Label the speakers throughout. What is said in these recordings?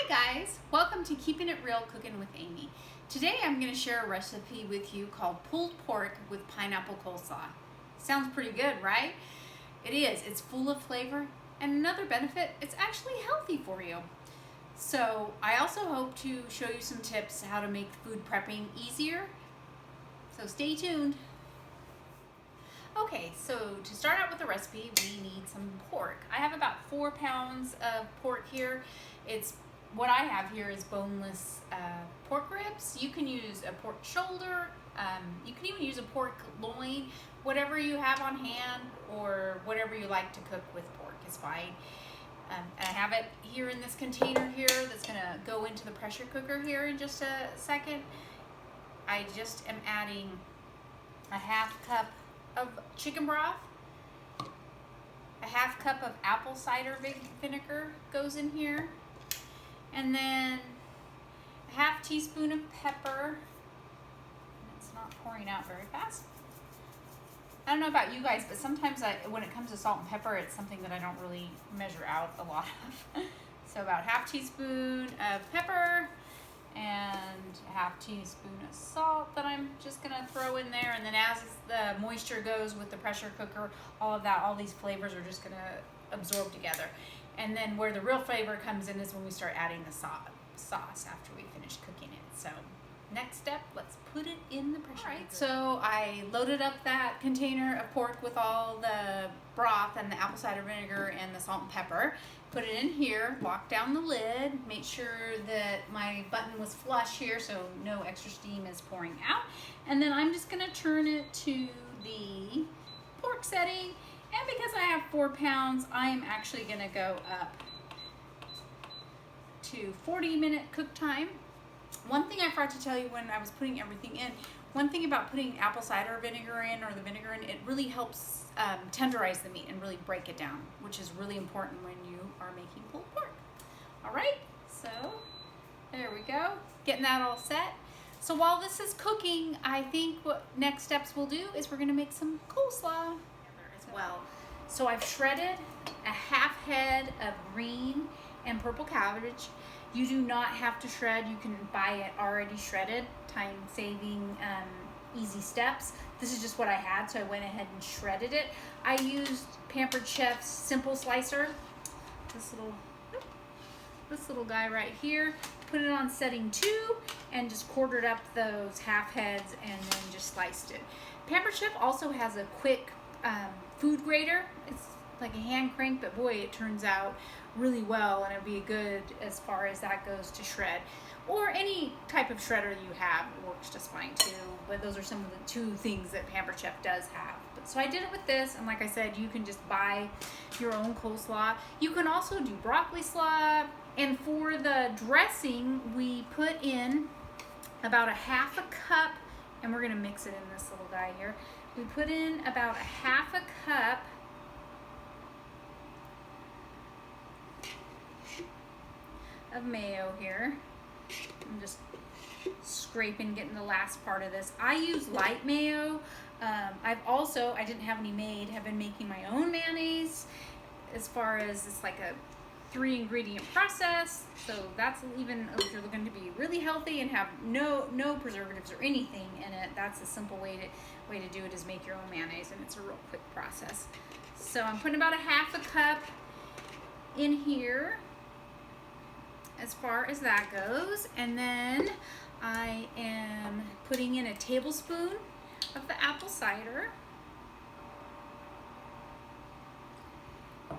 Speaker 1: Hi guys, welcome to Keeping It Real Cooking with Amy. Today I'm going to share a recipe with you called pulled pork with pineapple coleslaw. Sounds pretty good, right? It is. It's full of flavor, and another benefit, it's actually healthy for you. So I also hope to show you some tips how to make food prepping easier. So stay tuned. Okay, so to start out with the recipe, we need some pork. I have about 4 pounds of pork here. What I have here is boneless pork ribs. You can use a pork shoulder. You can even use a pork loin. Whatever you have on hand or whatever you like to cook with pork is fine. I have it here in this container here that's going to go into the pressure cooker here in just a second. I just am adding a half cup of chicken broth. A half cup of apple cider vinegar goes in here. And then a half teaspoon of pepper. It's not pouring out very fast. I don't know about you guys, but sometimes when it comes to salt and pepper, it's something that I don't really measure out a lot of. So about half teaspoon of pepper and a half teaspoon of salt that I'm just gonna throw in there. And then as the moisture goes with the pressure cooker, all these flavors are just gonna absorb together. And then where the real flavor comes in is when we start adding the sauce after we finish cooking it. So next step, let's put it in the pressure cooker. So I loaded up that container of pork with all the broth and the apple cider vinegar and the salt and pepper. Put it in here, lock down the lid, make sure that my button was flush here so no extra steam is pouring out. And then I'm just gonna turn it to the pork setting. And because I have 4 pounds, I am actually gonna go up to 40-minute cook time. One thing I forgot to tell you when I was putting everything in, one thing about putting apple cider vinegar in or the vinegar in, it really helps tenderize the meat and really break it down, which is really important when you are making pulled pork. All right, so there we go, getting that all set. So while this is cooking, I think what next steps we'll do is we're gonna make some coleslaw as well. So I've shredded a half head of green and purple cabbage. You do not have to shred. You can buy it already shredded, time saving, easy steps. This is just what I had, so I went ahead and shredded it. I used Pampered Chef's Simple Slicer, this little guy right here. Put it on setting 2 and just quartered up those half heads and then just sliced it. Pampered Chef also has a quick food grater. It's like a hand crank, but boy, it turns out really well, and it'd be good as far as that goes to shred. Or any type of shredder you have works just fine too, but those are some of the 2 things that Pampered Chef does have. So I did it with this, and like I said, you can just buy your own coleslaw. You can also do broccoli slaw, and for the dressing, we put in about a half a cup, and we're gonna mix it in this little guy here. We put in about a half a cup of mayo here. I'm just scraping, getting the last part of this. I use light mayo. I didn't have any made, have been making my own mayonnaise. As far as it's like a 3-ingredient process, so that's, even if you're looking to be really healthy and have no preservatives or anything in it, that's a simple way to do it, is make your own mayonnaise, and it's a real quick process. So I'm putting about a half a cup in here as far as that goes, and then I am putting in a tablespoon of the apple cider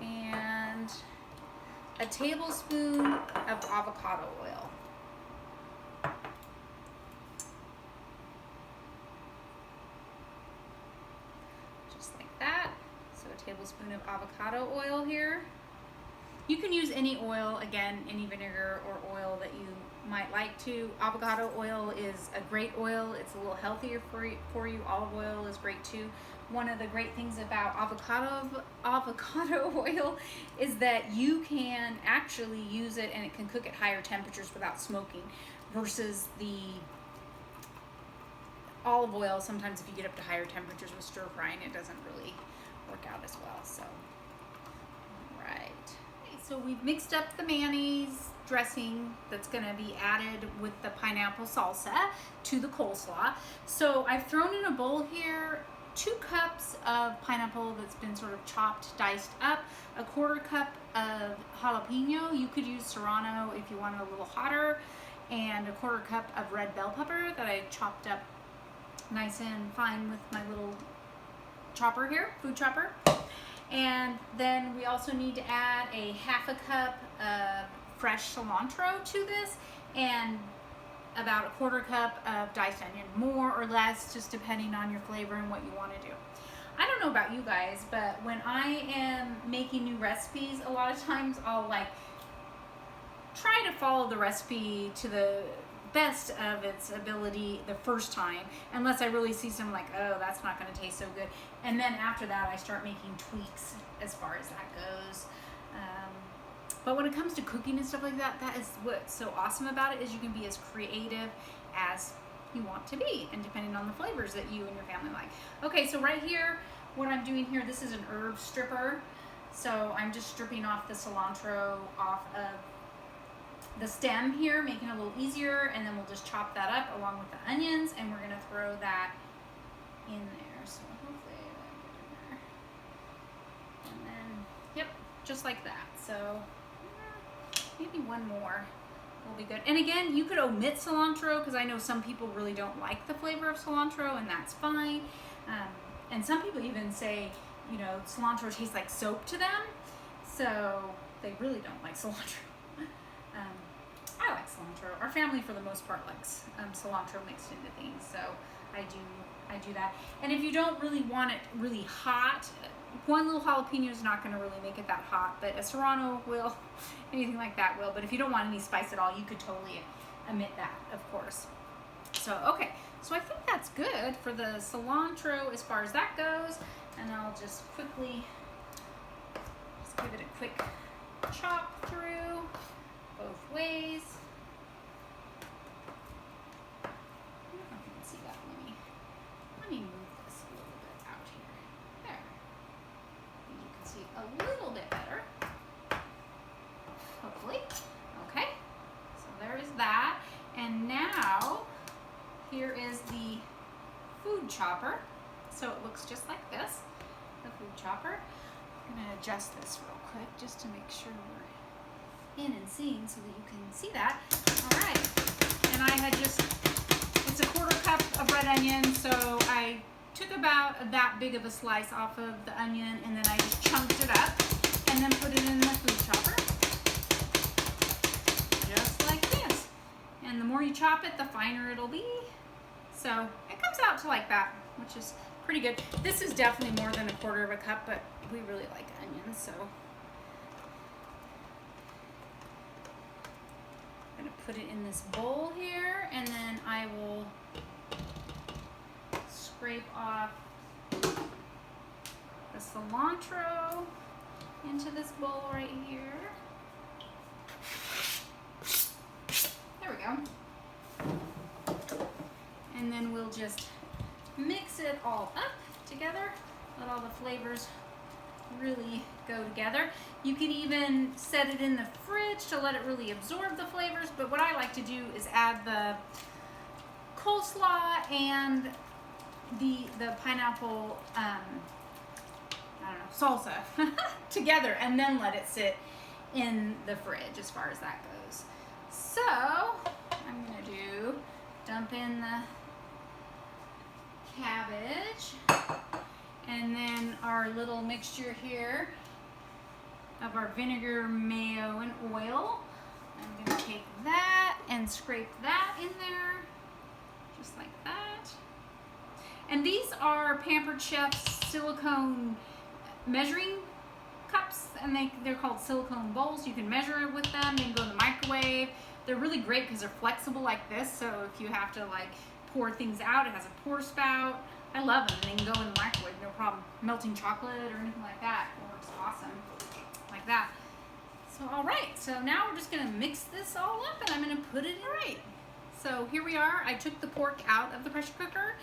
Speaker 1: and a tablespoon of avocado oil. Just like that. So a tablespoon of avocado oil here. You can use any oil, again, any vinegar or oil that you might like to. Avocado oil is a great oil. It's a little healthier for you. Olive oil is great too. One of the great things about avocado oil is that you can actually use it and it can cook at higher temperatures without smoking, versus the olive oil. Sometimes if you get up to higher temperatures with stir frying, it doesn't really work out as well. So, all right. So we've mixed up the mayonnaise, dressing that's going to be added with the pineapple salsa to the coleslaw. So I've thrown in a bowl here 2 cups of pineapple that's been sort of chopped, diced up, a 1/4 cup of jalapeno. You could use serrano if you want it a little hotter, and a 1/4 cup of red bell pepper that I chopped up nice and fine with my little chopper here, food chopper. And then we also need to add a 1/2 cup of fresh cilantro to this, and about a 1/4 cup of diced onion, more or less, just depending on your flavor and what you want to do. I don't know about you guys, but when I am making new recipes, a lot of times I'll like try to follow the recipe to the best of its ability the first time, unless I really see some like, oh, that's not going to taste so good. And then after that, I start making tweaks as far as that goes. But when it comes to cooking and stuff like that, that is what's so awesome about it, is you can be as creative as you want to be, and depending on the flavors that you and your family like. Okay, so right here, what I'm doing here, this is an herb stripper. So I'm just stripping off the cilantro off of the stem here, making it a little easier, and then we'll just chop that up along with the onions, and we're gonna throw that in there. So hopefully I get in there. And then, yep, just like that. So maybe one more will be good. And again, you could omit cilantro, because I know some people really don't like the flavor of cilantro, and that's fine. And some people even say, you know, cilantro tastes like soap to them, so they really don't like cilantro. I like cilantro. Our family, for the most part, likes cilantro mixed into things, so I do that. And if you don't really want it really hot, one little jalapeno is not going to really make it that hot, but a serrano will, anything like that will. But if you don't want any spice at all, you could totally omit that, of course. So, okay, so I think that's good for the cilantro as far as that goes. And I'll just quickly just give it a quick chop through both ways. I don't know if you can see that. Let me move this a little bit out here. There. And you can see a little bit better. Hopefully. Okay. So there is that. And now here is the food chopper. So it looks just like this, the food chopper. I'm going to adjust this real quick just to make sure we're in and seeing so that you can see that. All right. And I had just, it's a 1/4 cup of red onion, so I took about that big of a slice off of the onion, and then I just chunked it up and then put it in the food chopper. Just like this. And the more you chop it, the finer it'll be. So it comes out to like that, which is pretty good. This is definitely more than a 1/4 cup, but we really like onions, so I'm gonna put it in this bowl here, and then I will scrape off the cilantro into this bowl right here. There we go. And then we'll just mix it all up together, let all the flavors really go together. You can even set it in the fridge to let it really absorb the flavors, but what I like to do is add the coleslaw and the pineapple, I don't know, salsa together, and then let it sit in the fridge as far as that goes. So I'm gonna dump in the cabbage, and then our little mixture here of our vinegar, mayo, and oil. I'm going to take that and scrape that in there, just like that. And these are Pampered Chef's silicone measuring cups, and they're called silicone bowls. You can measure it with them. They can go in the microwave. They're really great because they're flexible like this, so if you have to like pour things out, it has a pour spout. I love them. They can go in the microwave, no problem. Melting chocolate or anything like that works awesome, like that. So all right, so now we're just gonna mix this all up, and I'm gonna put it in. All right, so here we are. I took the pork out of the pressure cooker,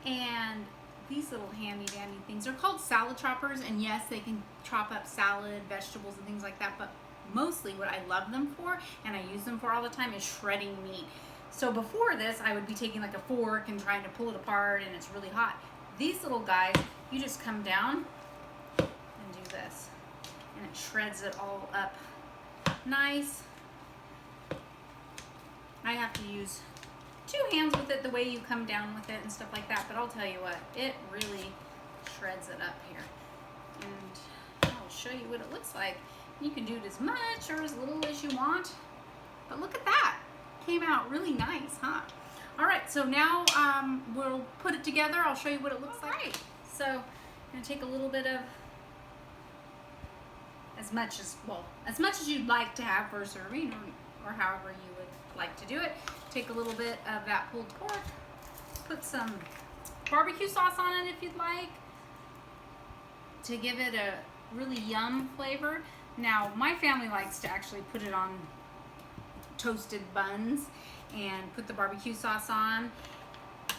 Speaker 1: and these little handy dandy things are called salad choppers, and yes, they can chop up salad, vegetables, and things like that, but mostly what I love them for and I use them for all the time is shredding meat. So before this, I would be taking like a fork and trying to pull it apart, and it's really hot. These little guys, you just come down and do this, and it shreds it all up nice. I have to use 2 hands with it the way you come down with it and stuff like that, but I'll tell you what, it really shreds it up here. And I'll show you what it looks like. You can do it as much or as little as you want, but look at that. Came out really nice, huh? All right, so now we'll put it together. I'll show you what it looks like. Right. So I'm gonna take a little bit of as much as you'd like to have for a serving, or however you would like to do it. Take a little bit of that pulled pork, put some barbecue sauce on it if you'd like, to give it a really yum flavor. Now, my family likes to actually put it on toasted buns and put the barbecue sauce on,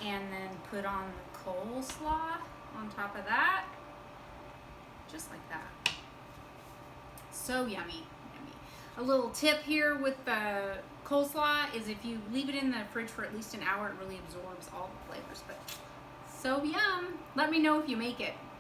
Speaker 1: and then put on the coleslaw on top of that, just like that. So yummy, yummy. A little tip here with the coleslaw is if you leave it in the fridge for at least an hour, it really absorbs all the flavors, but so yum. Let me know if you make it.